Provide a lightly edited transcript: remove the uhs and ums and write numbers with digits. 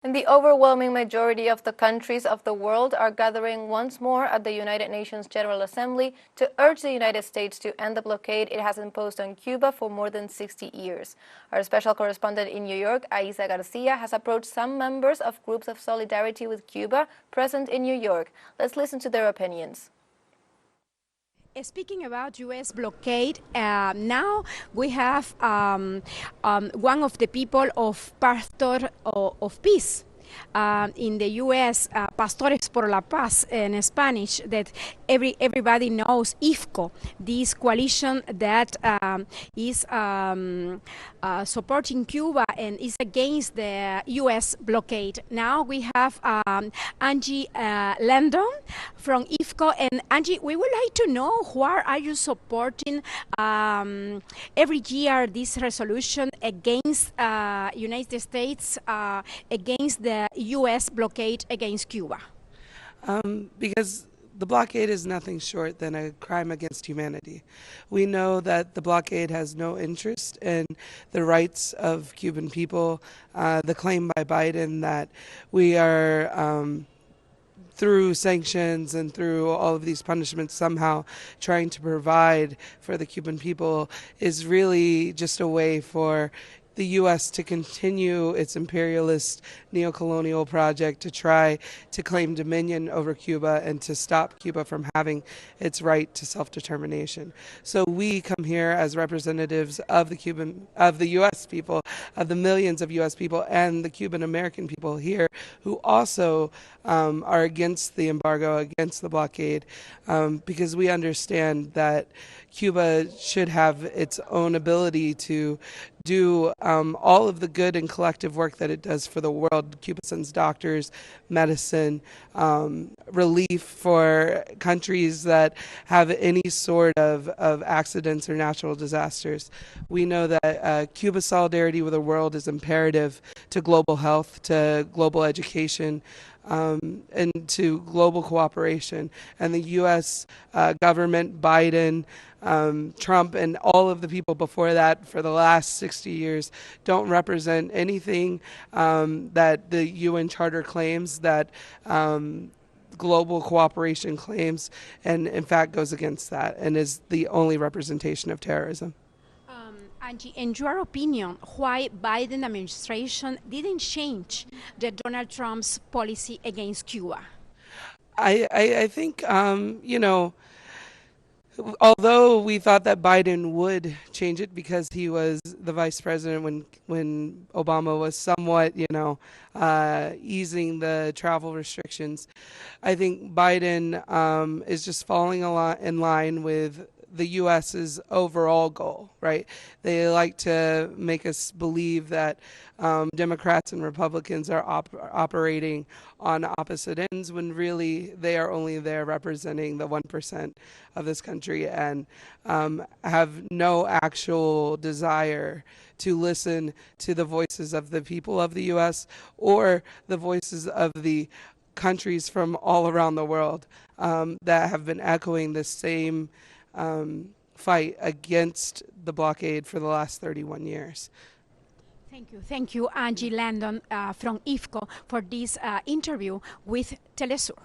And the overwhelming majority of the countries of the world are gathering once more at the United Nations General Assembly to urge the United States to end the blockade it has imposed on Cuba for more than 60 years. Our special correspondent in New York, Aissa Garcia, has approached some members of groups of solidarity with Cuba present in New York. Let's listen to their opinions. Speaking about U.S. blockade, now we have one of the people of Pastor of Peace in the U.S., Pastores por la Paz in Spanish, that everybody knows, IFCO, this coalition that is supporting Cuba and is against the U.S. blockade. Now we have Angie Lagdon from IFCO. And Angie, we would like to know, why are you supporting every year this resolution against United States, against the U.S. blockade against Cuba? Because the blockade is nothing short than a crime against humanity. We know that the blockade has no interest in the rights of Cuban people. The claim by Biden that we are through sanctions and through all of these punishments somehow trying to provide for the Cuban people is really just a way for the U.S. to continue its imperialist neocolonial project to try to claim dominion over Cuba and to stop Cuba from having its right to self-determination. So we come here as representatives of the U.S. people, of the millions of U.S. people and the Cuban American people here who also are against the embargo, against the blockade, because we understand that Cuba should have its own ability to do all of the good and collective work that it does for the world. Cuba sends doctors, medicine, relief for countries that have any sort of accidents or natural disasters. We know that Cuba's solidarity with the world is imperative to global health, to global education, and to global cooperation. And the U.S. government, Biden, Trump, and all of the people before that for the last 60 years don't represent anything that the UN Charter claims, that global cooperation claims, and in fact goes against that and is the only representation of terrorism. Angie, in your opinion, why Biden administration didn't change the Donald Trump's policy against Cuba? I think, although we thought that Biden would change it because he was the vice president when Obama was somewhat, easing the travel restrictions, I think Biden is just falling in line with the U.S.'s overall goal, right? They like to make us believe that Democrats and Republicans are operating on opposite ends when really they are only there representing the 1% of this country and have no actual desire to listen to the voices of the people of the U.S. or the voices of the countries from all around the world that have been echoing the same fight against the blockade for the last 31 years. Thank you, Angie Lagdon from IFCO, for this interview with teleSUR.